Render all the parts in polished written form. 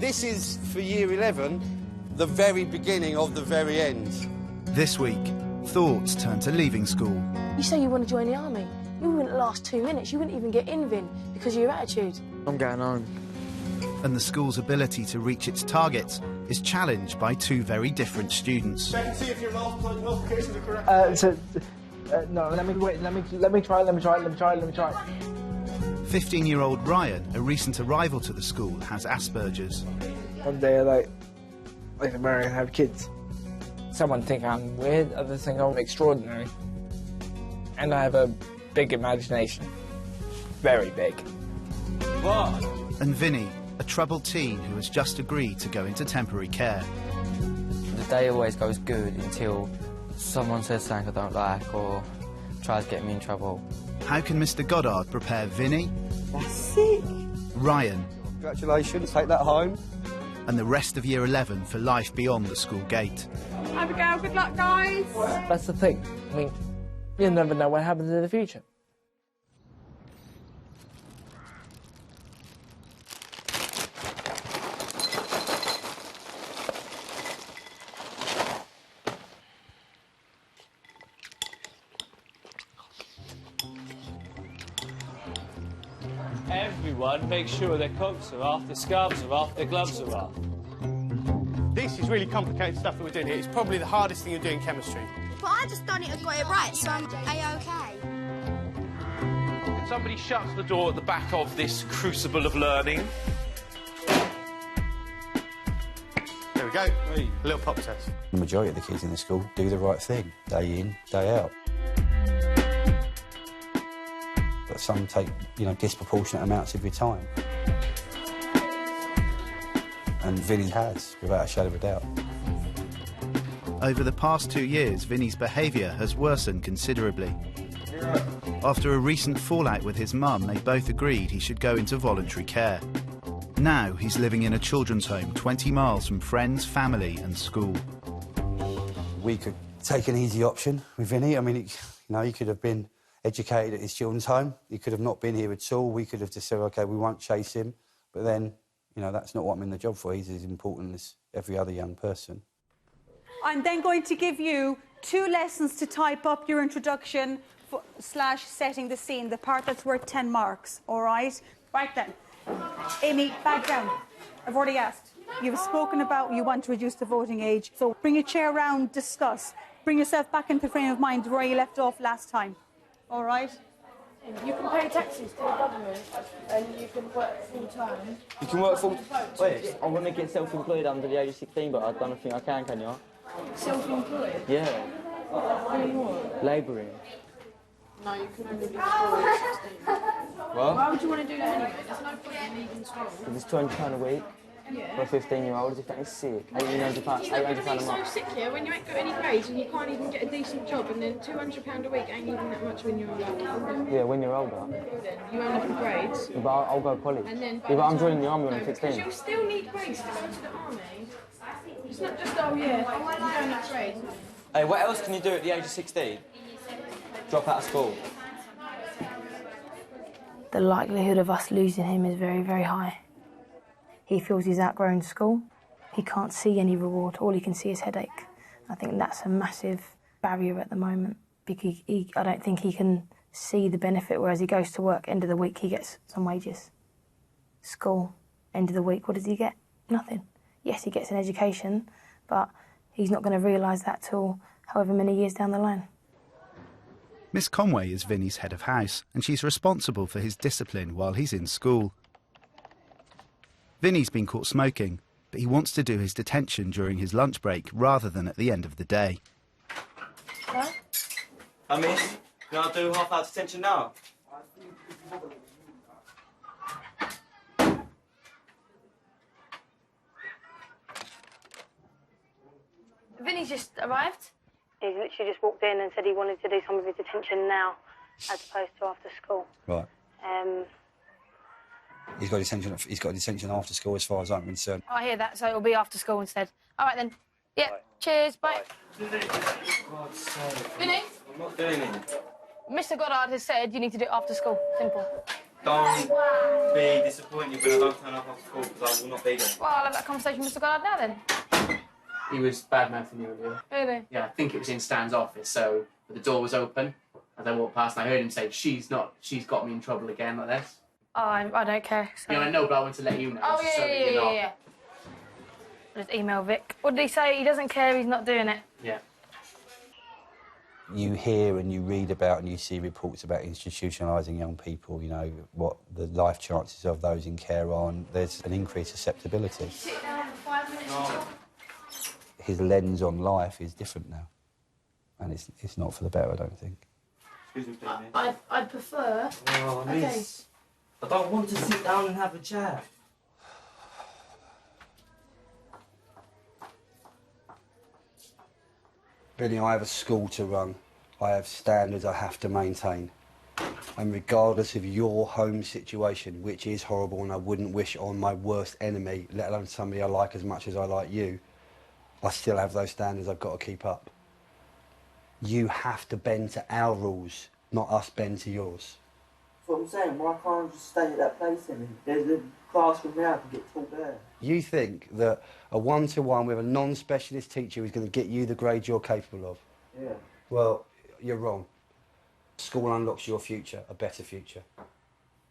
this is, for Year 11, the very beginning of the very end. This week, thoughts turn to leaving school. You say you want to join the army. You wouldn't last 2 minutes. You wouldn't even get in, Vin, because of your attitude. I'm going home. And the school's ability to reach its targets is challenged by two very different students. Check and see if your multiplications are correct. No, let me try. 15-year-old Ryan, a recent arrival to the school, has Asperger's. One day I to marry and have kids. Someone think I'm weird, others think I'm extraordinary. And I have a big imagination. Very big. What? And Vinny, a troubled teen who has just agreed to go into temporary care. The day always goes good until someone says something I don't like or tries to get me in trouble. How can Mr. Goddard prepare Vinny? That's sick. Ryan. Congratulations, take that home. And the rest of Year 11 for life beyond the school gate. Abigail, good luck, guys. That's the thing. I mean, you never know what happens in the future. Everyone make sure their coats are off, their scarves are off, their gloves are off. This is really complicated stuff that we're doing here. It's probably the hardest thing you do in chemistry. But I just done it and got it right, so I'm A-OK. Somebody shuts the door at the back of this crucible of learning. There we go. A little pop test. The majority of the kids in the school do the right thing, day in, day out. But some take, disproportionate amounts of your time. And Vinny has, without a shadow of a doubt. Over the past 2 years, Vinny's behaviour has worsened considerably. After a recent fallout with his mum, they both agreed he should go into voluntary care. Now he's living in a children's home 20 miles from friends, family and school. We could take an easy option with Vinny. I mean, he could have been educated at his children's home. He could have not been here at all. We could have just said, OK, we won't chase him. But then, that's not what I'm in the job for. He's as important as every other young person. I'm then going to give you 2 lessons to type up your introduction / setting the scene, the part that's worth 10 marks, all right? Right then. Amy, back down. I've already asked. You've spoken about you want to reduce the voting age, so bring your chair round, discuss. Bring yourself back into the frame of mind where you left off last time, all right? You can pay taxes to the government and you can work full-time. You can work full-time? Wait, I want to get self-employed under the age of 16, but I don't think I can you? Self-employed? Yeah. Doing what? Labouring. No, you can only do school at 16. What? Why would you want to do that anyway? There's no point in leaving school. It's £200 a week for a 15-year-old. If that is sick. £800 a month. It's so sick here when you ain't got any grades and you can't even get a decent job, and then £200 a week ain't even that much when you're older. Yeah, when you're older. Then you only for grades. Yeah, but I'll go to college. And then but I'm joining the army when I'm 16. Because you'll still need grades to go to the army. It's not just, oh yeah, I'm doing that grade. Hey, what else can you do at the age of 16? Drop out of school. The likelihood of us losing him is very, very high. He feels he's outgrown school. He can't see any reward. All he can see is headache. I think that's a massive barrier at the moment because I don't think he can see the benefit, whereas he goes to work, end of the week he gets some wages. School, end of the week, what does he get? Nothing. Yes, he gets an education, but he's not going to realise that till however many years down the line. Miss Conway is Vinny's head of house, and she's responsible for his discipline while he's in school. Vinny's been caught smoking, but he wants to do his detention during his lunch break rather than at the end of the day. What? I mean, can I do half-hour detention now? Vinny's just arrived. He literally just walked in and said he wanted to do some of his detention now, as opposed to after school. Right. He's got detention after school, as far as I'm concerned. I hear that, so it'll be after school instead. All right then. Yeah. Right. Cheers. Bye. God's sake. Vinny. I'm not doing it. Mr. Goddard has said you need to do it after school. Simple. Don't be disappointed when I don't turn up after school because I will not be there. Well, I'll have that conversation with Mr. Goddard now then. He was bad-mouthing you earlier. Really? Yeah, I think it was in Stan's office, so the door was open. As I walked past, and I heard him say, she's got me in trouble again like this. Oh, I don't care. So. You know, I know, but I want to let you know. Oh, yeah. Just email Vic. What did he say? He doesn't care, he's not doing it. Yeah. You hear and you read about and you see reports about institutionalising young people, you know, what the life chances of those in care are, and there's an increased susceptibility. Sit down for 5 minutes and talk. His lens on life is different now, and it's not for the better, I don't think. Excuse me, please. I'd prefer... Oh, miss. I don't want to sit down and have a chat. Billy, I have a school to run. I have standards I have to maintain. And regardless of your home situation, which is horrible and I wouldn't wish on my worst enemy, let alone somebody I like as much as I like you, I still have those standards I've got to keep up. You have to bend to our rules, not us bend to yours. That's what I'm saying. Why can't I just stay at that place then? There's a classroom now, I can get taught there. You think that a one-to-one with a non-specialist teacher is going to get you the grade you're capable of? Yeah. Well, you're wrong. School unlocks your future, a better future.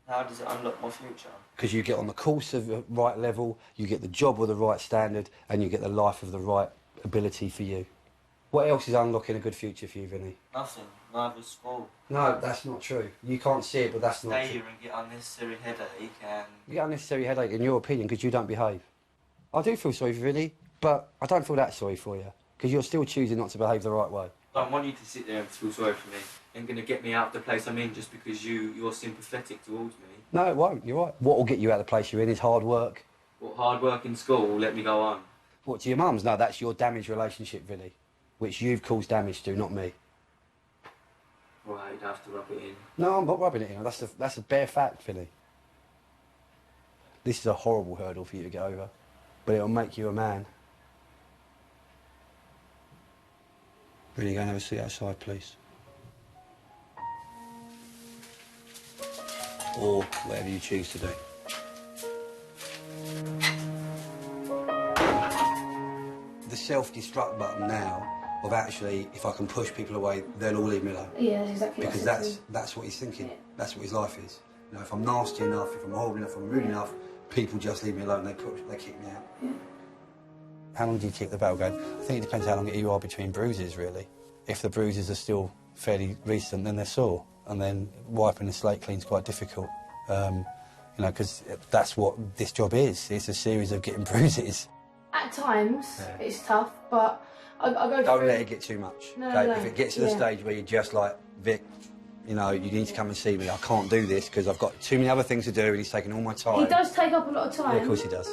How does it unlock my future? Because you get on the course of the right level, you get the job with the right standard, and you get the life of the right ability for you. What else is unlocking a good future for you, Vinny? Nothing. Neither school. No, that's not true. You can't see it, but that's not true. Stay here and get unnecessary headache and... You get unnecessary headache, in your opinion, because you don't behave. I do feel sorry for Vinny, but I don't feel that sorry for you, because you're still choosing not to behave the right way. I don't want you to sit there and feel sorry for me and going to get me out of the place I'm in just because you're sympathetic towards me. No, it won't. You're right. What will get you out of the place you're in is hard work. What, hard work in school will let me go on? What, to your mum's? No, that's your damaged relationship, Vinny, which you've caused damage to, not me. Right, you'd have to rub it in. No, I'm not rubbing it in. That's a bare fact, Vinny. This is a horrible hurdle for you to get over, but it'll make you a man. Vinny, go and have a seat outside, please. Or whatever you choose to do. The self-destruct button now of actually, if I can push people away, they'll all leave me alone. Yeah, that's exactly because that's what he's thinking. Yeah. That's what his life is. You know, if I'm nasty enough, if I'm horrible enough, if I'm rude enough, people just leave me alone. They kick me out. Yeah. How long do you keep the battle going? I think it depends how long you are between bruises, really. If the bruises are still fairly recent, then they're sore, and then wiping the slate clean is quite difficult. You know, because that's what this job is. It's a series of getting bruises. At times, it's tough, but I go. Don't let it get too much. No, okay? no. If it gets to the stage where you're just like, Vic, you know, you need to come and see me. I can't do this because I've got too many other things to do, and he's taking all my time. He does take up a lot of time. Yeah, of course he does.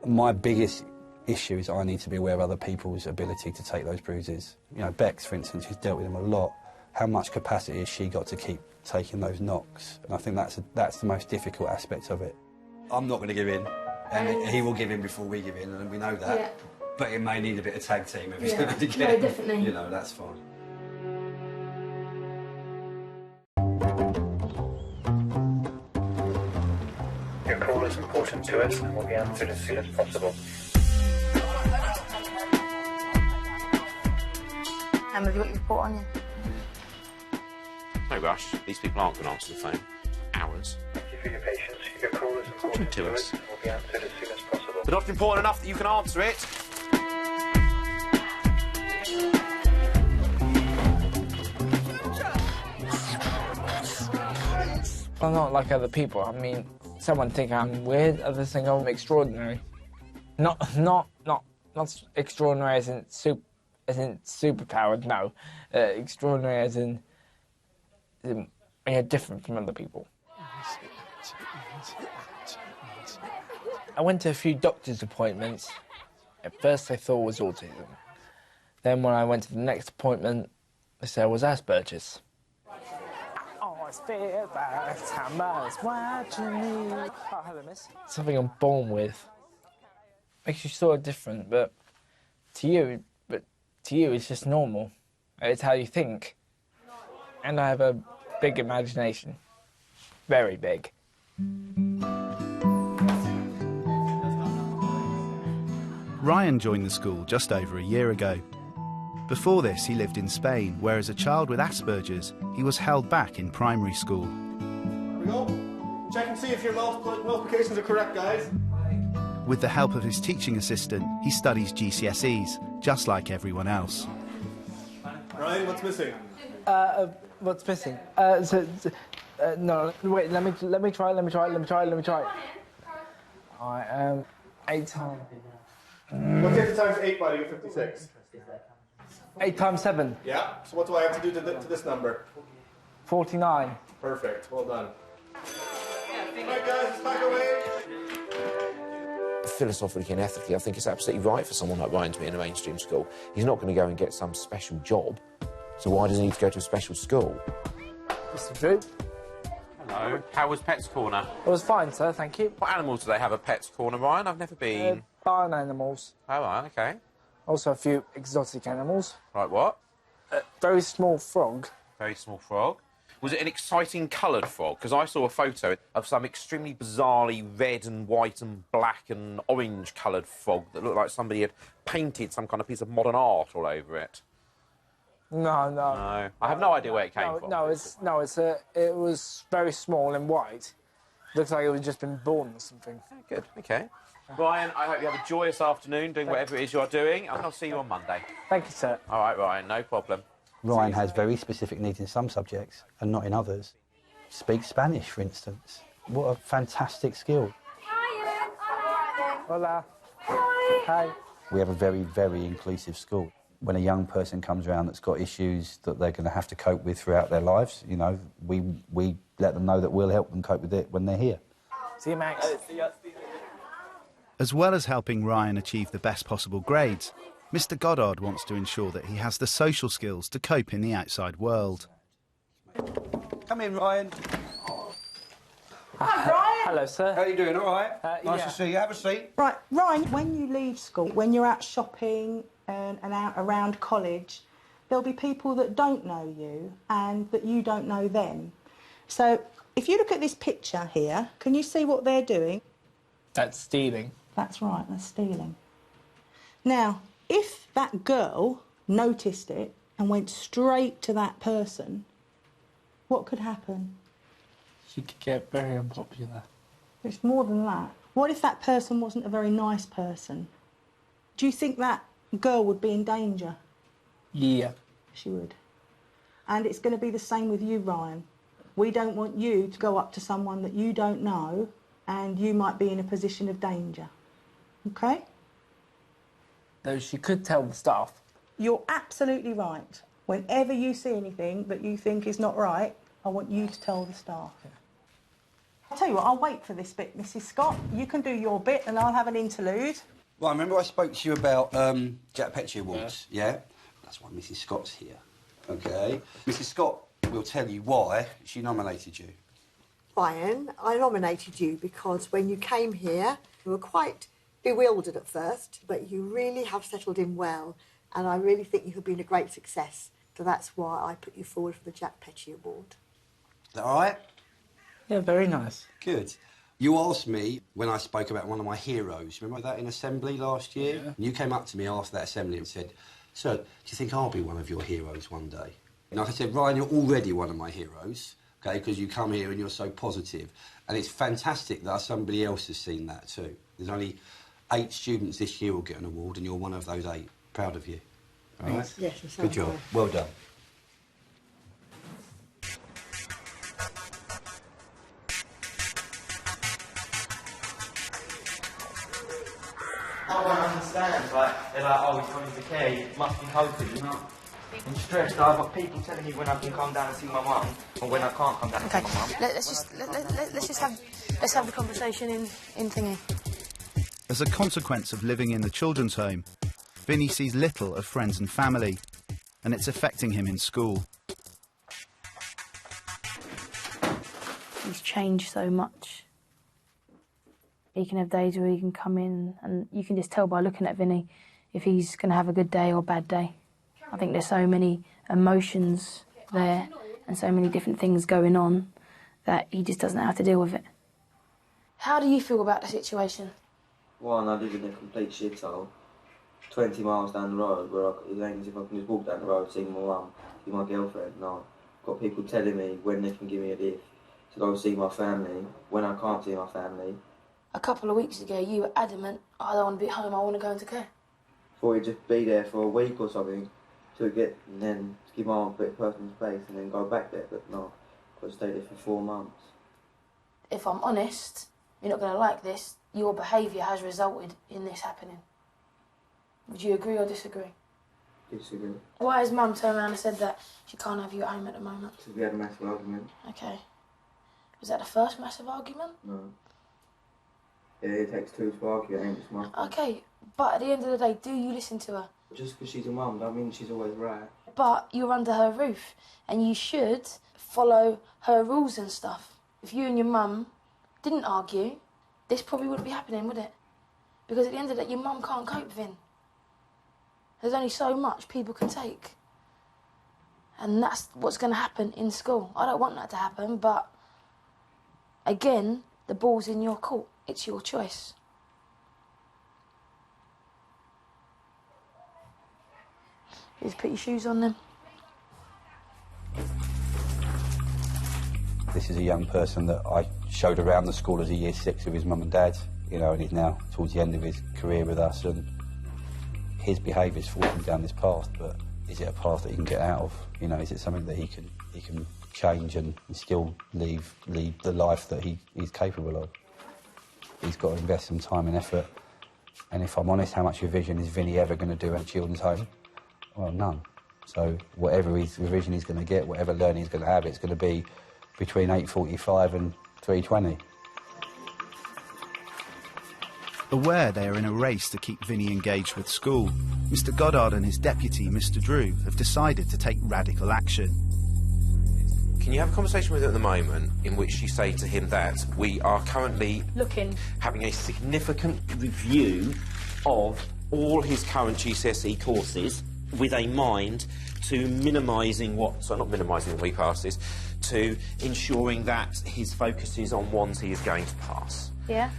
My biggest issue is I need to be aware of other people's ability to take those bruises. You know, Bex, for instance, who's dealt with them a lot. How much capacity has she got to keep taking those knocks? And I think that's the most difficult aspect of it. I'm not going to give in, and he will give in before we give in, and we know that. Yeah. But it may need a bit of tag team every time and again. No, definitely. You know, that's fine. Your call is important to us and will be answered as soon as possible. Have you got your report on you? No rush. These people aren't going to answer the phone. Hours. Thank you for your patience. Your call is important to us and will be answered as soon as possible. But not important enough that you can answer it. I'm not like other people. I mean, someone think I'm weird, others think I'm extraordinary. Not extraordinary as in superpowered, no. Extraordinary as in different from other people. I went to a few doctor's appointments. At first they thought it was autism. Then when I went to the next appointment, they said it was Asperger's. Oh, hello, miss. Something I'm born with. Makes you sort of different, but to you it's just normal. It's how you think. And I have a big imagination. Very big. Ryan joined the school just over a year ago. Before this, he lived in Spain, where as a child with Asperger's, he was held back in primary school. Here we go. Check and see if your multiplications are correct, guys. With the help of his teaching assistant, he studies GCSEs, just like everyone else. Ryan, what's missing? What's missing? No, wait, let me try. Alright, 8 times... What's 8 times 8, buddy, with 56? 8 times 7. Yeah, so what do I have to do to this number? 49. Perfect, well done. Right, guys, it's back away. Philosophically and ethically, I think it's absolutely right for someone like Ryan to be in a mainstream school. He's not going to go and get some special job, so why does he need to go to a special school? Mr. Drew. Hello. How was Pets Corner? It was fine, sir, thank you. What animals do they have at Pets Corner, Ryan? I've never been. Barn animals. Oh, right, OK. Also a few exotic animals. Right, what? A very small frog. Very small frog. Was it an exciting coloured frog? Because I saw a photo of some extremely bizarrely red and white and black and orange coloured frog that looked like somebody had painted some kind of piece of modern art all over it. No. No. I have no idea where it came from. It was very small and white. Looks like it was just been born or something. Oh, good, OK. Ryan, I hope you have a joyous afternoon doing whatever it is you're doing, and I'll see you on Monday. Thank you, sir. All right, Ryan, no problem. Ryan has very specific needs in some subjects and not in others. Speaks Spanish, for instance. What a fantastic skill. Hola. Hi. We have a very, very inclusive school. When a young person comes around that's got issues that they're going to have to cope with throughout their lives, you know, we let them know that we'll help them cope with it when they're here. See you, Max. As well as helping Ryan achieve the best possible grades, Mr. Goddard wants to ensure that he has the social skills to cope in the outside world. Come in, Ryan. Hi, Ryan. Hello, sir. How are you doing? All right? Nice to see you. Have a seat. Right, Ryan, when you leave school, when you're out shopping and out around college, there'll be people that don't know you and that you don't know them. So if you look at this picture here, can you see what they're doing? That's stealing. That's right, that's stealing. Now, if that girl noticed it and went straight to that person, what could happen? She could get very unpopular. It's more than that. What if that person wasn't a very nice person? Do you think that girl would be in danger? Yeah. She would. And it's going to be the same with you, Ryan. We don't want you to go up to someone that you don't know and you might be in a position of danger. OK? Though she could tell the staff. You're absolutely right. Whenever you see anything that you think is not right, I want you to tell the staff. Yeah. I'll tell you what, I'll wait for this bit, Mrs. Scott. You can do your bit and I'll have an interlude. Right, remember I spoke to you about Jack Petchey Awards, yeah? That's why Mrs. Scott's here, OK? Mrs. Scott will tell you why she nominated you. Ryan, I nominated you because when you came here, you were quite bewildered at first, but you really have settled in well, and I really think you have been a great success. So that's why I put you forward for the Jack Petchey Award. Is that all right? Yeah, very nice. Good. You asked me when I spoke about one of my heroes. Remember that in Assembly last year? Yeah. And you came up to me after that Assembly and said, "Sir, do you think I'll be one of your heroes one day?" And I said, "Ryan, you're already one of my heroes, OK, because you come here and you're so positive. And it's fantastic that somebody else has seen that too. There's only 8 students this year will get an award, and you're one of those 8. Proud of you. All right? Yes, good job. Well done." I don't understand. Like, they're like, oh, he's gone into care, he must be hoping, you know? I'm stressed. I've got people telling me when I can come down and see my mum, or when I can't come down and see my mum. Let's have the conversation in thingy. As a consequence of living in the children's home, Vinny sees little of friends and family, and it's affecting him in school. He's changed so much. He can have days where he can come in and you can just tell by looking at Vinny if he's going to have a good day or a bad day. I think there's so many emotions there and so many different things going on that he just doesn't know how to deal with it. How do you feel about the situation? One, I live in a complete shithole. 20 miles down the road, where it ain't as if I can just walk down the road, see my mum, see my girlfriend. No, I've got people telling me when they can give me a lift to go see my family, when I can't see my family. A couple of weeks ago, you were adamant, I don't want to be at home, I want to go into care. Thought he'd just be there for a week or something to get, and then to give my mum a bit of personal space and then go back there, but no, I've got to stay there for 4 months. If I'm honest, you're not going to like this, your behaviour has resulted in this happening. Would you agree or disagree? Disagree. Why has Mum turned around and said that she can't have you at home at the moment? Because we had a massive argument. Okay. Was that the first massive argument? No. Yeah, it takes two to argue, it ain't just my fault. Okay, but at the end of the day, do you listen to her? Just because she's a mum, don't mean she's always right. But you're under her roof, and you should follow her rules and stuff. If you and your mum didn't argue, this probably wouldn't be happening, would it? Because at the end of the day, your mum can't cope, Vin. There's only so much people can take. And that's what's going to happen in school. I don't want that to happen, but again, the ball's in your court. It's your choice. Just put your shoes on then. This is a young person that I showed around the school as a year 6 with his mum and dad, you know, and he's now towards the end of his career with us, and his behaviour's forced him down this path, but is it a path that he can get out of? You know, is it something that he can change and still lead the life that he's capable of? He's got to invest some time and effort, and if I'm honest, how much revision is Vinny ever going to do at a children's home? Well, none. So whatever his revision he's going to get, whatever learning he's going to have, it's going to be between 8:45 and 3:20. Aware they are in a race to keep Vinny engaged with school, Mr Goddard and his deputy, Mr Drew, have decided to take radical action. Can you have a conversation with her at the moment in which you say to him that we are currently having a significant review of all his current GCSE courses with a mind to minimising not minimising what he passes, to ensuring that his focus is on ones he is going to pass. Yeah.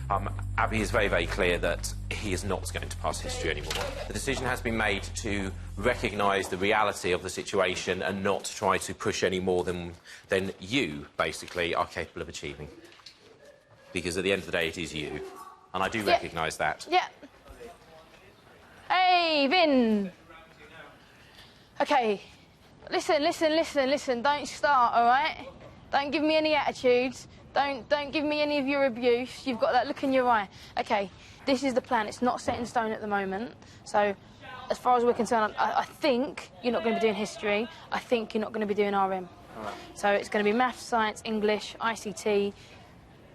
Abby is very, very clear that he is not going to pass history anymore. The decision has been made to recognise the reality of the situation and not to try to push any more than you, basically, are capable of achieving. Because at the end of the day, it is you. And I do recognise that. Yeah. Hey, Vin. OK. Listen. Don't start, all right? Don't give me any attitudes. Don't give me any of your abuse. You've got that look in your eye. OK, this is the plan. It's not set in stone at the moment. So, as far as we're concerned, I think you're not going to be doing history. I think you're not going to be doing RM. All right. So it's going to be maths, science, English, ICT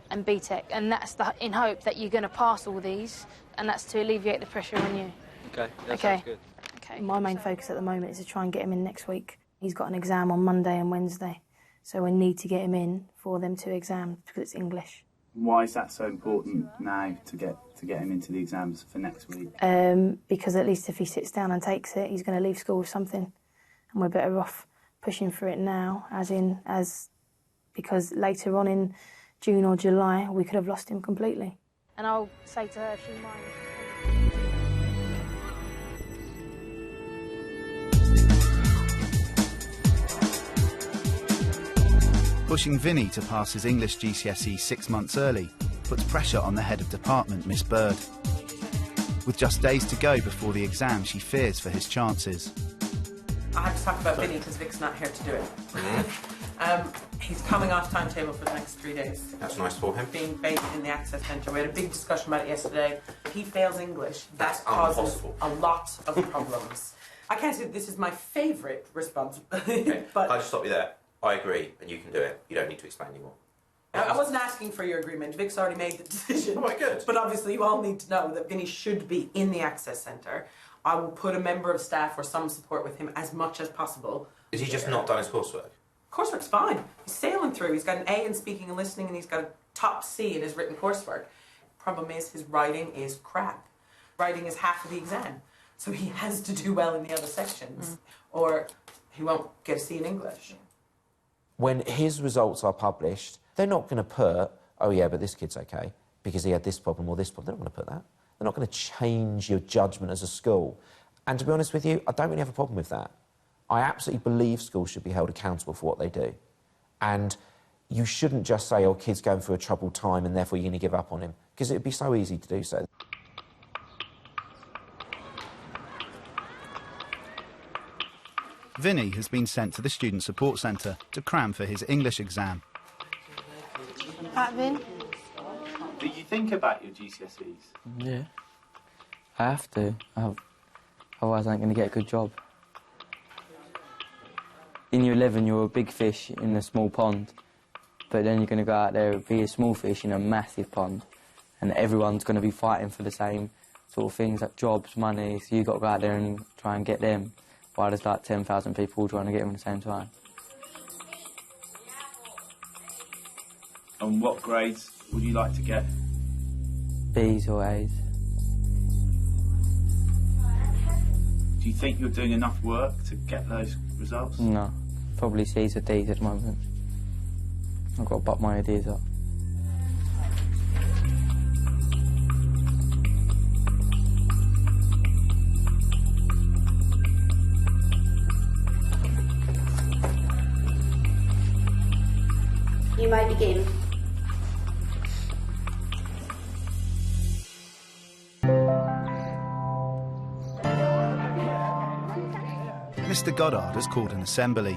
and BTEC. And that's in hope that you're going to pass all these, and that's to alleviate the pressure on you. OK, that sounds good. OK. My main focus at the moment is to try and get him in next week. He's got an exam on Monday and Wednesday. So we need to get him in for them 2 exams because it's English. Why is that so important now to get him into the exams for next week? Because at least if he sits down and takes it, he's going to leave school with something, and we're better off pushing for it now, because later on in June or July we could have lost him completely. And I'll say to her if she minds. Pushing Vinny to pass his English GCSE 6 months early puts pressure on the head of department, Miss Bird. With just days to go before the exam, she fears for his chances. I had to talk about Vinny because Vic's not here to do it. He's coming off timetable for the next 3 days. That's nice for him. Being based in the Access Centre. We had a big discussion about it yesterday. He fails English. That's causes impossible. a lot of problems. I can't say this is my favourite responsibility, Okay. but... I'll just stop you there. I agree, and you can do it. You don't need to explain anymore. I wasn't asking for your agreement. Vic's already made the decision. Oh, my good. But obviously you all need to know that Vinny should be in the Access Centre. I will put a member of staff or some support with him as much as possible. Is he just not done his coursework? Coursework's fine. He's sailing through. He's got an A in speaking and listening, and he's got a top C in his written coursework. Problem is, his writing is crap. Writing is half of the exam. So he has to do well in the other sections, or he won't get a C in English. When his results are published, they're not going to put, oh yeah, but this kid's okay. because he had this problem or this problem. They don't want to put that. They're not going to change your judgment as a school. And to be honest with you, I don't really have a problem with that. I absolutely believe schools should be held accountable for what they do. And you shouldn't just say, oh, kid's going through a troubled time and therefore you're going to give up on him, because it would be so easy to do so. Vinny has been sent to the Student Support Centre to cram for his English exam. Vin? Do you think about your GCSEs? Yeah. I have to. Otherwise I ain't going to get a good job. In year 11 you're a big fish in a small pond, but then you're going to go out there and be a small fish in a massive pond, and everyone's going to be fighting for the same sort of things, like jobs, money, so you've got to go out there and try and get them, while there's like 10,000 people trying to get them at the same time. And what grades would you like to get? B's or A's. Do you think you're doing enough work to get those results? No, probably C's or D's at the moment. I've got to butt my ideas up. You may begin. Mr Goddard has called an assembly.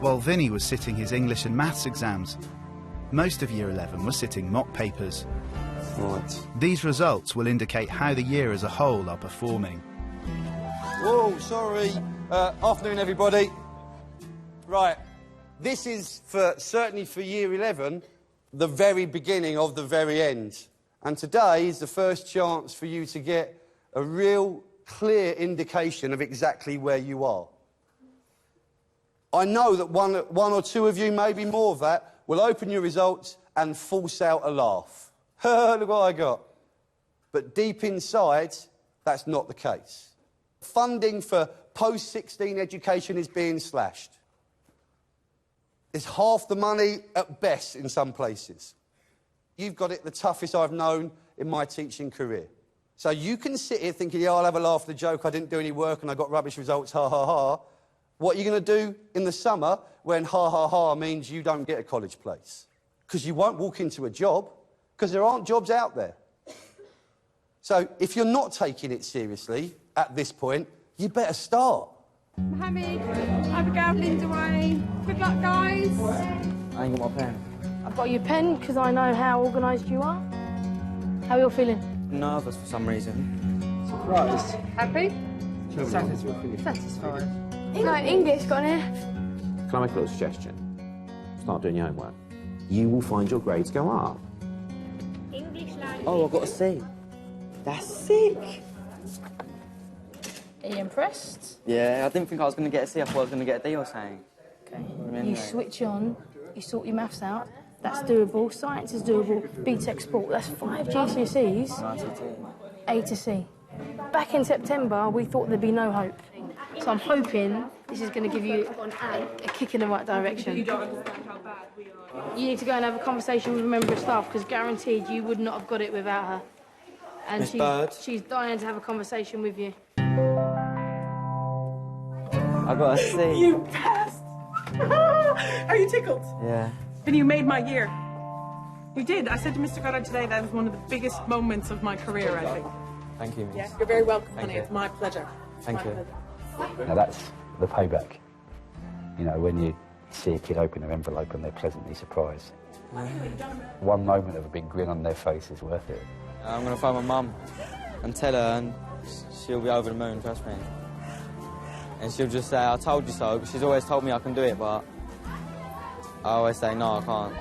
While Vinny was sitting his English and Maths exams, most of Year 11 was sitting mock papers. Right. These results will indicate how the year as a whole are performing. Whoa, sorry. Afternoon, everybody. Right, this is certainly for Year 11, the very beginning of the very end. And today is the first chance for you to get a real clear indication of exactly where you are. I know that one or two of you, maybe more of that, will open your results and force out a laugh. Look what I got. But deep inside, that's not the case. Funding for post-16 education is being slashed. It's half the money at best in some places. You've got it the toughest I've known in my teaching career. So you can sit here thinking, yeah, I'll have a laugh at the joke, I didn't do any work and I got rubbish results, ha, ha, ha. What are you going to do in the summer when ha, ha, ha means you don't get a college place? Because you won't walk into a job, because there aren't jobs out there. So if you're not taking it seriously at this point, you better start. Mohammed, Abigail, Linda Ray. Good luck, guys. I ain't got my pen. I've got your pen because I know how organised you are. How are you feeling? Nervous for some reason. Surprised. Happy? Satisfied. No, English got an F. Can I make a little suggestion? Start doing your homework. You will find your grades go up. English language. Oh, I've got a C. That's sick. Are you impressed? Yeah, I didn't think I was going to get a C. I thought I was going to get a D or something. Okay. You switch on, you sort your maths out. That's doable. Science is doable. BTEC Sport, that's 5 GCSEs. A to C. Back in September, we thought there'd be no hope. So I'm hoping this is going to give you a kick in the right direction. You don't understand how bad we are. You need to go and have a conversation with a member of staff, because guaranteed you would not have got it without her. And Miss Bird? she's dying to have a conversation with you. I got a C. You passed! Are you tickled? Yeah. And you made my year. You did. I said to Mr. Goddard today that was one of the biggest moments of my career, I think. Thank you, Miss. Yeah, you're very welcome, Thank honey. you. It's my pleasure. Thank you. Now that's the payback. You know, when you see a kid open their envelope and they're pleasantly surprised. One moment of a big grin on their face is worth it. I'm going to phone my mum and tell her, and she'll be over the moon, trust me. And she'll just say, I told you so, but she's always told me I can do it, but I always say, no, I can't.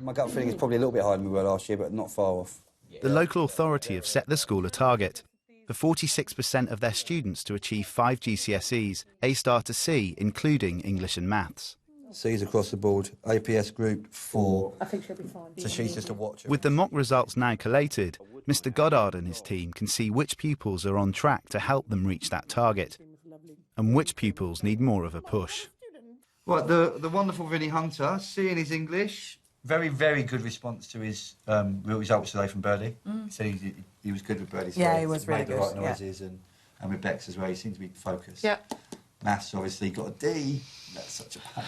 My gut feeling is probably a little bit higher than we were last year, but not far off. The local authority have set the school a target for 46% of their students to achieve 5 GCSEs, A star to C, including English and Maths. C's across the board, APS group 4. I think she'll be fine. So she's just a watcher. With the mock results now collated, Mr Goddard and his team can see which pupils are on track to help them reach that target. and which pupils need more of a push. Right, the wonderful Vinny Hunter, seeing his English, very, very good response to his results today from Birdie. He said he was good with Birdie. Yeah, he was really made the good, right noises, and with Bex as well, he seemed to be focused. Yeah. Maths obviously got a D. That's such a pain.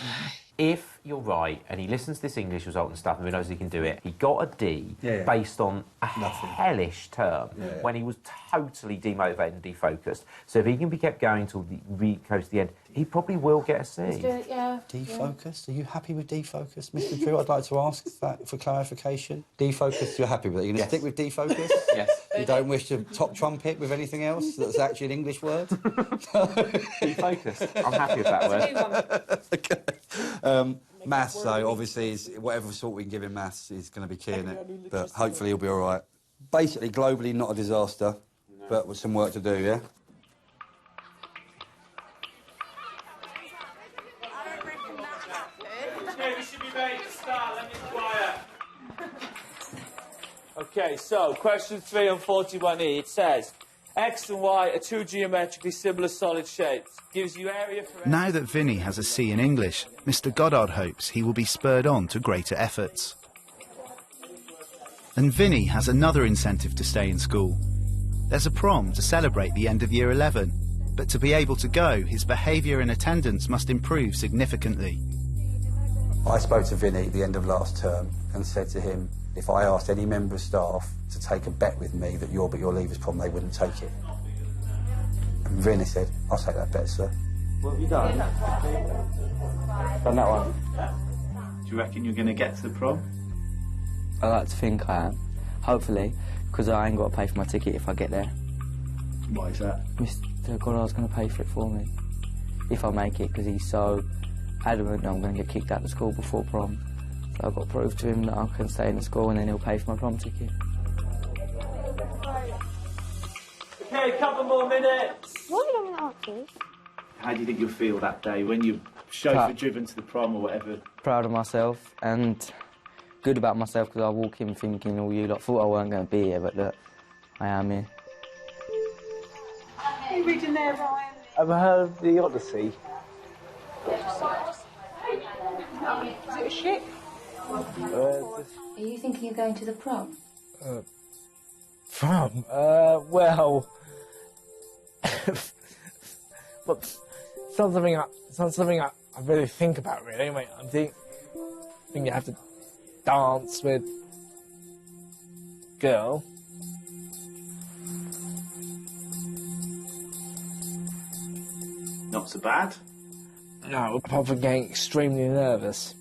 If you're right, and he listens to this English result and stuff, and he knows he can do it, he got a D based on a hellish term when he was totally demotivated and defocused. So if he can be kept going till the close to the end, he probably will get a C. Yeah. Defocused? Are you happy with defocused, Mr. Drew? I'd like to ask that for clarification. Defocused, you're happy with it? You're going to stick with defocused? Yes. You don't wish to top trumpet with anything else that's actually an English word? Defocused. I'm happy with that word. Okay. Maths, though, obviously, is whatever sort we can give him maths is going to be key in it. But hopefully he'll be all right. Basically, globally, not a disaster, but with some work to do, yeah? Okay, we should be ready to start. Let me quiet. Okay, so question 3 on 41E. It says, X and Y are two geometrically similar solid shapes. Gives you area for... Now that Vinny has a C in English, Mr. Goddard hopes he will be spurred on to greater efforts. And Vinny has another incentive to stay in school. There's a prom to celebrate the end of Year 11, but to be able to go, his behaviour and attendance must improve significantly. I spoke to Vinny at the end of last term and said to him, if I asked any member of staff to take a bet with me that you're at your leavers prom, they wouldn't take it. And Vinny said, I'll take that bet, sir. What have you done? Done that one. Do you reckon you're going to get to the prom? I like to think I am. Hopefully, because I ain't got to pay for my ticket if I get there. Why is that? Mr. Goddard's going to pay for it for me. If I make it, because he's so adamant that I'm going to get kicked out of school before prom. So I've got to prove to him that I can stay in the school and then he'll pay for my prom ticket. Okay, a couple more minutes. What are you going to ask you? How do you think you'll feel that day when you're chauffeur driven to the prom or whatever? Proud of myself and good about myself because I walk in thinking, oh, you lot thought I weren't going to be here, but look, I am here. Are you reading there, Ryan? Ever heard of the Odyssey? Is it a ship? Are you thinking of going to the prom? Prom? Well... but it's not something I really think about, really. I think you have to dance with girl. Not so bad. No, apart from getting extremely nervous.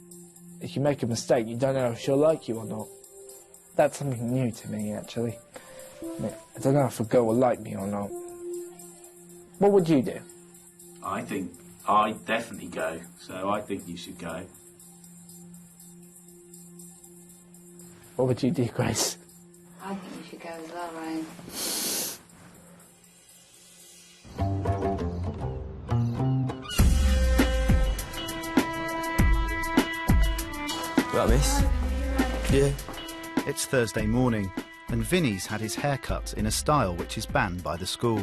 If you make a mistake, you don't know if she'll like you or not. That's something new to me, actually. I don't know if a girl will like me or not. What would you do? I think I'd definitely go, so I think you should go. What would you do, Grace? I think you should go as well, Ryan. Right, miss? Yeah. It's Thursday morning, and Vinny's had his hair cut in a style which is banned by the school.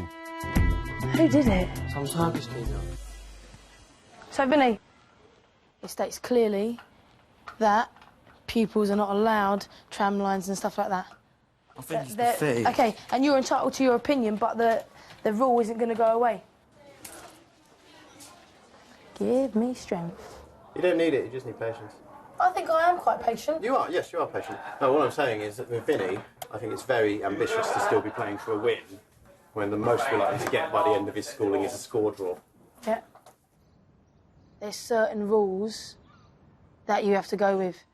Who did it? Some Turkish female. So, Vinny, it states clearly that pupils are not allowed tram lines and stuff like that. I think it's pathetic. Okay, and you're entitled to your opinion, but the rule isn't going to go away. Give me strength. You don't need it, you just need patience. I think I am quite patient. You are, yes, you are patient. No, what I'm saying is that with Vinny, I think it's very ambitious to still be playing for a win when the most we're likely to get by the end of his schooling is a score draw. Yeah. There's certain rules that you have to go with.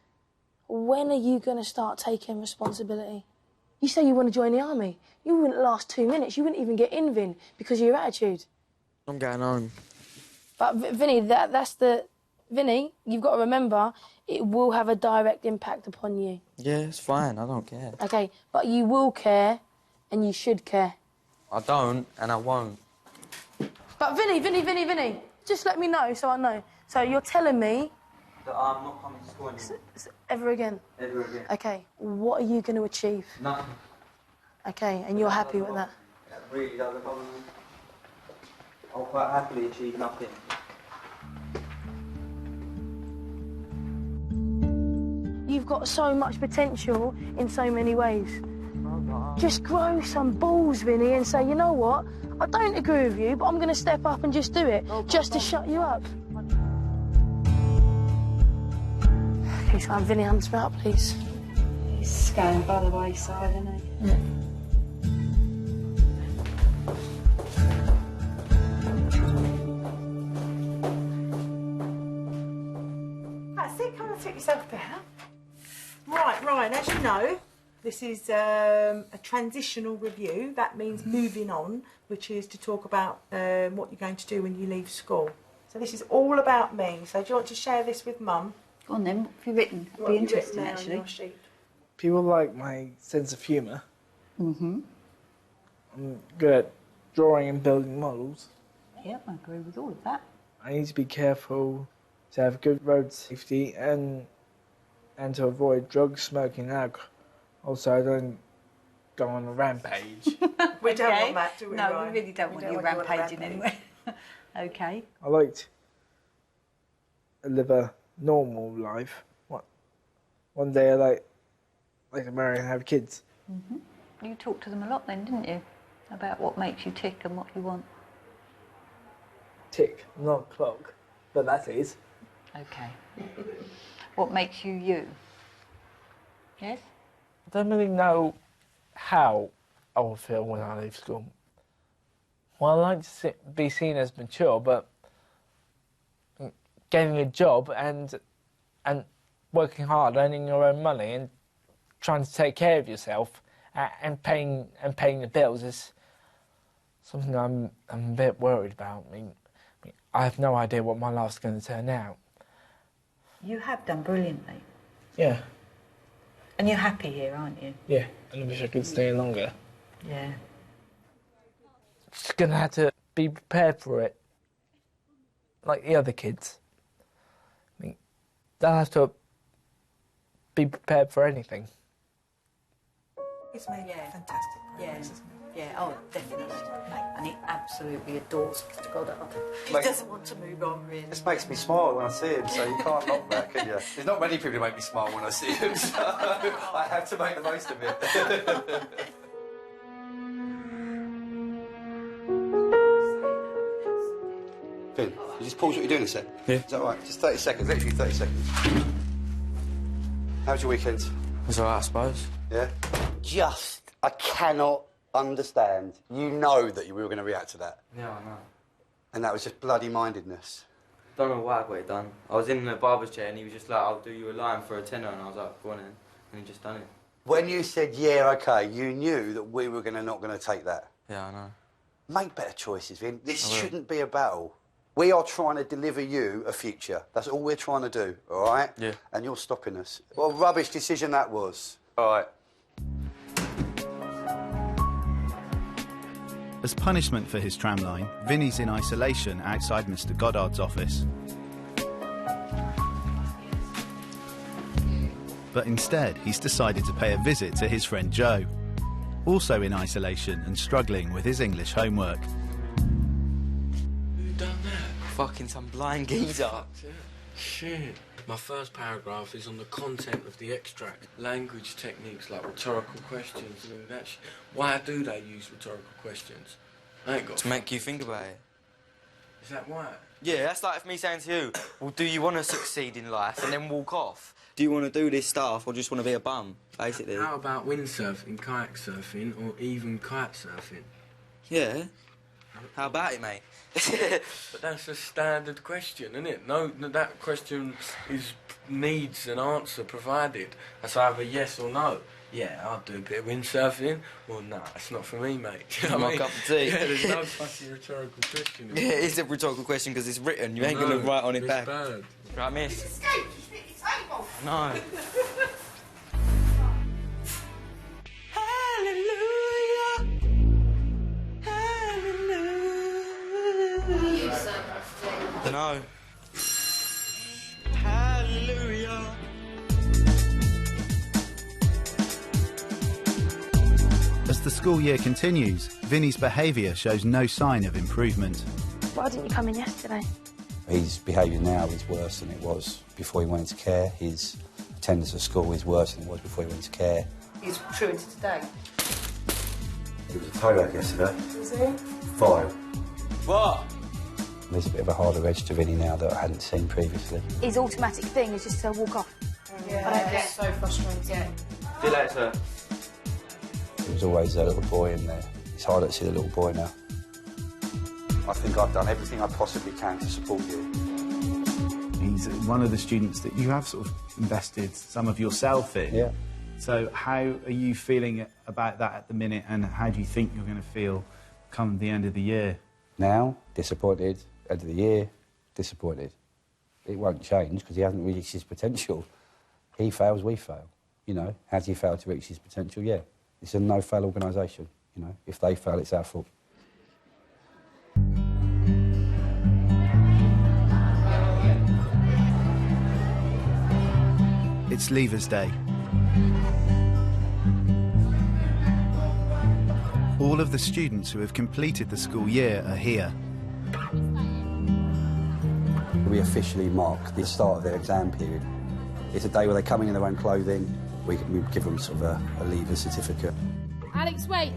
When are you going to start taking responsibility? You say you want to join the army. You wouldn't last 2 minutes. You wouldn't even get in, Vin, because of your attitude. I'm going home. But, Vinny, that's the... Vinny, you've got to remember, it will have a direct impact upon you. Yeah, it's fine. I don't care. OK, but you will care, and you should care. I don't, and I won't. But, Vinny, just let me know so I know. So you're telling me... That I'm not coming to school anymore. Ever again? Ever again. OK, what are you going to achieve? Nothing. OK, and you're happy with that? That really doesn't bother me. I'll quite happily achieve nothing. You've got so much potential in so many ways. Just grow some balls, Vinny, and say, you know what? I don't agree with you, but I'm going to step up and just do it, just to shut you up. Okay, so Vinny, hands me up, please. He's going by the wayside, isn't he? Yeah. That's it, come and sit yourself down. Right, Ryan, as you know, this is a transitional review. That means moving on, which is to talk about what you're going to do when you leave school. So this is all about me. So do you want to share this with Mum? Go on then, what have you written? It'd be interesting, actually. People like my sense of humour. Mm-hmm. I'm good at drawing and building models. Yep, I agree with all of that. I need to be careful to have good road safety and to avoid drugs, smoking and alcohol. Also, I don't go on a rampage. We don't want that, do we, No, Ryan? we really don't want you rampaging anyway. Okay. I like to live a normal life. One day I like to marry and have kids. Mm-hmm. You talked to them a lot then, didn't you? About what makes you tick and what you want. Tick, not clock, but that is. Okay. What makes you you? Yes? I don't really know how I will feel when I leave school. Well, I like to be seen as mature, but getting a job and working hard, earning your own money, and trying to take care of yourself and paying the bills is something I'm a bit worried about. I mean, I have no idea what my life's going to turn out. You have done brilliantly. Yeah. And you're happy here, aren't you? Yeah, and I wish I could stay longer. Yeah. Just going to have to be prepared for it, like the other kids. I mean, they'll have to be prepared for anything. It's made fantastic progress, isn't it? Yeah, oh, definitely. And he absolutely adores Mr. Goddard. He doesn't want to move on, really. This makes me smile when I see him, so you can't knock that, can you? There's not many people who make me smile when I see him, so I have to make the most of it. Finn, you just pause what you're doing a sec. Yeah. Is that right? Just 30 seconds, literally 30 seconds. How was your weekend? It was alright, I suppose. Yeah? I cannot understand. You know that we were going to react to that. Yeah, I know. And that was just bloody mindedness. Don't know why I got it done. I was in the barber's chair and he was just like, I'll do you a line for a tenner, and I was like, go on then. And he just done it. When you said, yeah, OK, you knew that we were not going to take that. Yeah, I know. Make better choices, Vin. This shouldn't be a battle. We are trying to deliver you a future. That's all we're trying to do, all right? Yeah. And you're stopping us. What a rubbish decision that was. All right. As punishment for his tramline, Vinny's in isolation outside Mr. Goddard's office. But instead, he's decided to pay a visit to his friend Joe, also in isolation and struggling with his English homework. Who done that? Fucking some blind geezer. Shit. My first paragraph is on the content of the extract. Language techniques like rhetorical questions and all that shit. Why do they use rhetorical questions? I ain't got To make you think about it. Is that why? Yeah, that's like me saying to you, well, do you want to succeed in life and then walk off? Do you want to do this stuff or just want to be a bum, basically? How about windsurfing, kayak surfing, or even kite surfing? Yeah. How about it, mate? But that's a standard question, isn't it? No, that question needs an answer provided. That's either yes or no. Yeah, I'll do a bit of windsurfing. Well, no, it's not for me, mate. Do you know what I mean? My cup of tea. Yeah, there's no fucking rhetorical question. Yeah, it is a rhetorical question because it's written. You ain't going to write on it back. Bad. Right, miss? No. Dunno. Hallelujah. As the school year continues, Vinny's behaviour shows no sign of improvement. Why didn't you come in yesterday? His behaviour now is worse than it was before he went into care. His attendance at school is worse than it was before he went into care. He's true into today. He was a toe-lag yesterday. Was he? 5. What? There's a bit of a harder edge to Vinny now that I hadn't seen previously. His automatic thing is just to walk off. Yeah, I don't get so frustrating. Yeah. See you later. There was always a little boy in there. It's harder to see the little boy now. I think I've done everything I possibly can to support you. He's one of the students that you have sort of invested some of yourself in. Yeah. So how are you feeling about that at the minute, and how do you think you're going to feel come the end of the year? Now, disappointed. End of the year, disappointed. It won't change because he hasn't reached his potential. He fails, we fail. You know, has he failed to reach his potential? Yeah. It's a no-fail organisation. You know, if they fail, it's our fault. It's Leavers Day. All of the students who have completed the school year are here. We officially mark the start of their exam period. It's a day where they come in their own clothing. We give them sort of a leaver certificate. Alex, wait.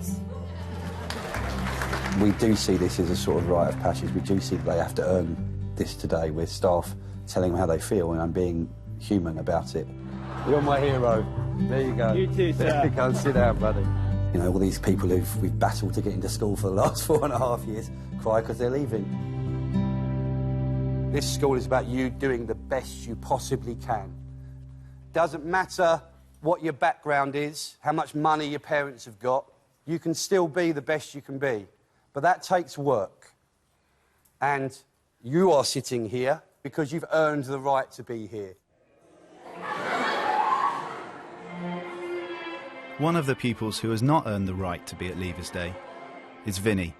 We do see this as a sort of rite of passage. We do see that they have to earn this today with staff telling them how they feel and being human about it. You're my hero. There you go. You too, sir. There you go. Sit down, buddy. You know, all these people we've battled to get into school for the last 4.5 years cry because they're leaving. This school is about you doing the best you possibly can. Doesn't matter what your background is, how much money your parents have got, you can still be the best you can be. But that takes work. And you are sitting here because you've earned the right to be here. One of the pupils who has not earned the right to be at Leavers Day is Vinny.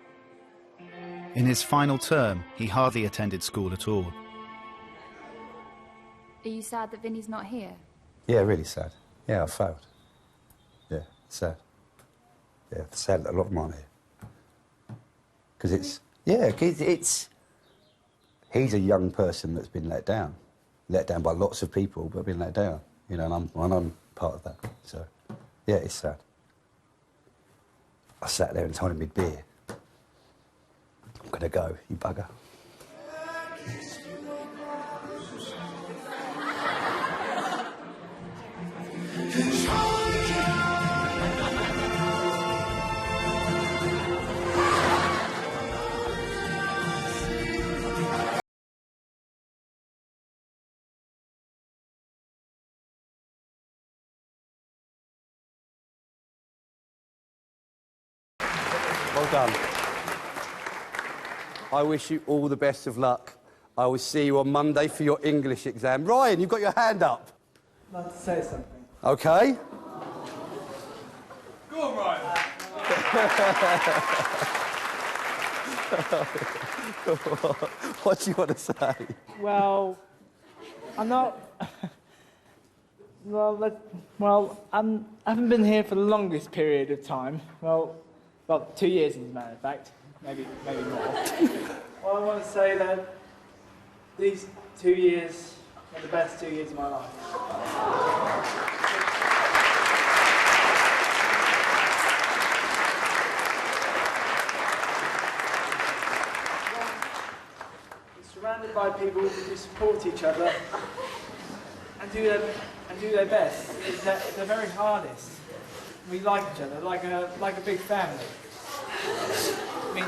In his final term, he hardly attended school at all. Are you sad that Vinny's not here? Yeah, really sad. Yeah, I failed. Yeah, sad. Yeah, sad that a lot of them aren't here. Because it's... Yeah, it's... He's a young person that's been let down. Let down by lots of people, but been let down. You know, and I'm part of that, so... Yeah, it's sad. I sat there and told him mid-beer. I'm gonna go, you bugger. Well done. I wish you all the best of luck. I will see you on Monday for your English exam. Ryan, you've got your hand up. I'd like to say something. OK. Go on, Ryan. What do you want to say? Well, I'm not... I haven't been here for the longest period of time. Well, 2 years as a matter of fact, maybe more. Well, I want to say that these 2 years are the best 2 years of my life. Surrounded by people who support each other and do their best. They're very hardest. We like each other, like a big family. I mean,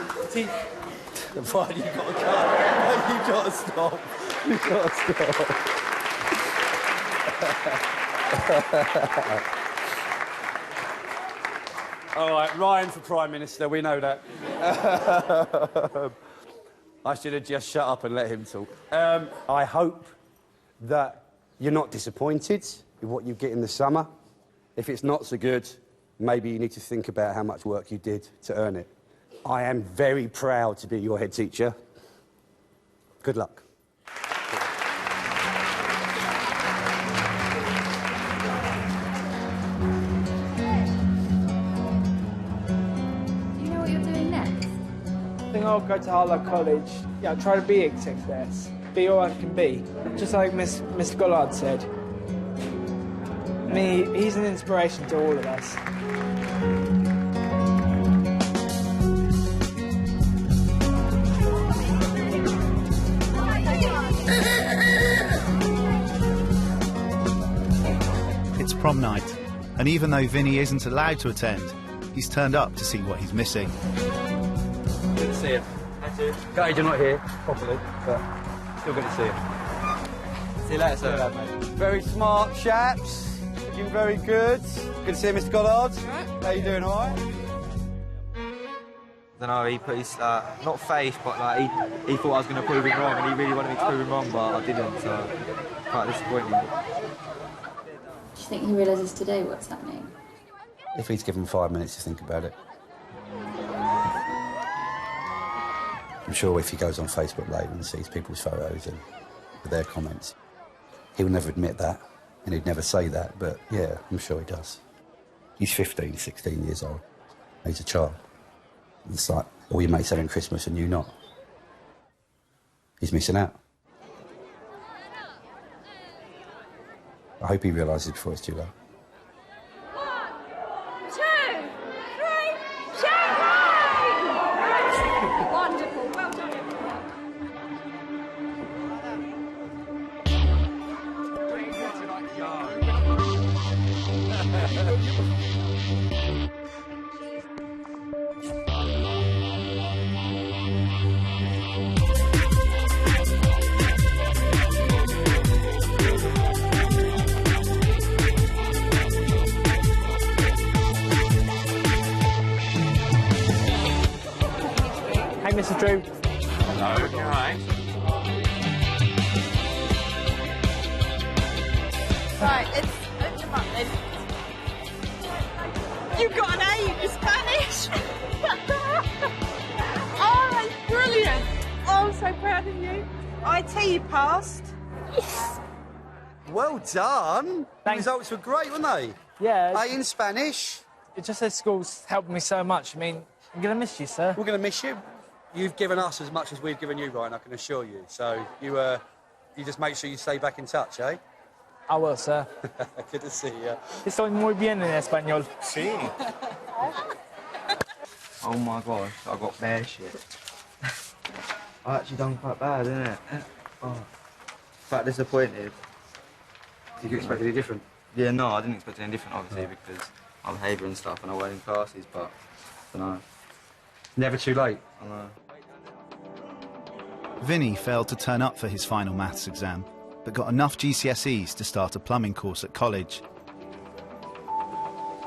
Fine, you've got to go. You've got to stop. You've got to stop. All right, Ryan for Prime Minister, we know that. I should have just shut up and let him talk. I hope that you're not disappointed with what you get in the summer. If it's not so good, maybe you need to think about how much work you did to earn it. I am very proud to be your head teacher. Good luck. Do you know what you're doing next? The thing I I'll go to Harlow College, yeah, I'll try to be a success. Be all I can be. Just like Mr. Gollard said. I mean, he's an inspiration to all of us. It's prom night, and even though Vinny isn't allowed to attend, he's turned up to see what he's missing. Good to see him. Gage, you're not here properly, but still good to see him. See you later, sir. Mate. Very smart chaps. Looking very good. Good to see you, Mr. Gollard. Right. How you doing, all right? I don't know, he put his, not faith, but like he thought I was going to prove him wrong, and he really wanted me to prove him wrong, but I didn't, so quite disappointing. Do you think he realises today what's happening? If he's given 5 minutes to think about it. I'm sure if he goes on Facebook later and sees people's photos and their comments, he'll never admit that, and he'd never say that, but yeah, I'm sure he does. He's 15, 16 years old. He's a child. It's like all your mates having Christmas and you not. He's missing out. I hope he realises before it's too late. 1, 2, 3, champagne! Wonderful, well done. Hey, Mr. Drew. Hello, you all right? Right, let's open them up then. You got an A in Spanish! Oh, that's brilliant! Oh, I'm so proud of you. IT, you passed. Yes! Well done. The results were great, weren't they? Yeah. A in Spanish. It just says school's helped me so much. I mean, I'm going to miss you, sir. We're going to miss you. You've given us as much as we've given you, Ryan, I can assure you. So you just make sure you stay back in touch, eh? I will, sir. Good to see you. Estoy muy bien en español. Sí. Oh my gosh, I got bare shit. I actually done quite bad, isn't it? Oh, quite disappointed. Did you expect any different? Yeah, no, I didn't expect any different, obviously, because my behaviour and stuff, and I weren't in classes, but I don't know. Never too late. I know. Vinny failed to turn up for his final maths exam, but got enough GCSEs to start a plumbing course at college.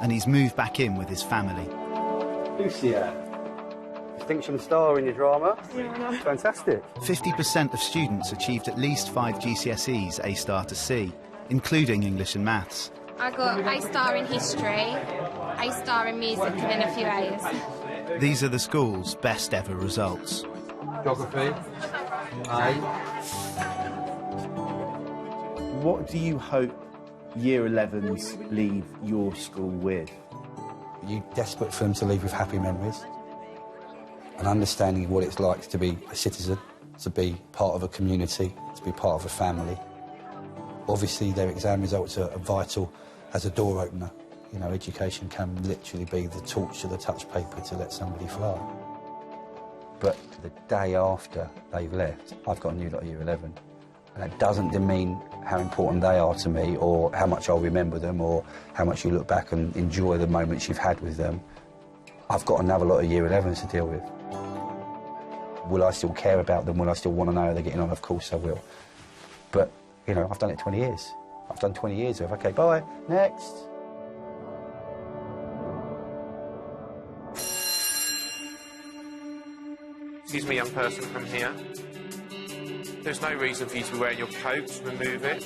And he's moved back in with his family. Lucia, distinction star in your drama. Yeah, I know. Fantastic. 50% of students achieved at least 5 GCSEs A star to C, including English and maths. I got A star in history, A star in music, and then a few A's. These are the school's best ever results. Geography. A. What do you hope Year 11s leave your school with? Are you desperate for them to leave with happy memories? An understanding of what it's like to be a citizen, to be part of a community, to be part of a family. Obviously, their exam results are vital as a door opener. You know, education can literally be the torch to the touch paper to let somebody fly. But the day after they've left, I've got a new lot of Year 11. And that doesn't demean how important they are to me or how much I'll remember them or how much you look back and enjoy the moments you've had with them. I've got another lot of Year 11s to deal with. Will I still care about them? Will I still want to know how they're getting on? Of course I will. But, you know, I've done it 20 years. I've done 20 years of, OK, bye, next. Excuse me, young person, from here. There's no reason for you to wear your coat. Remove it.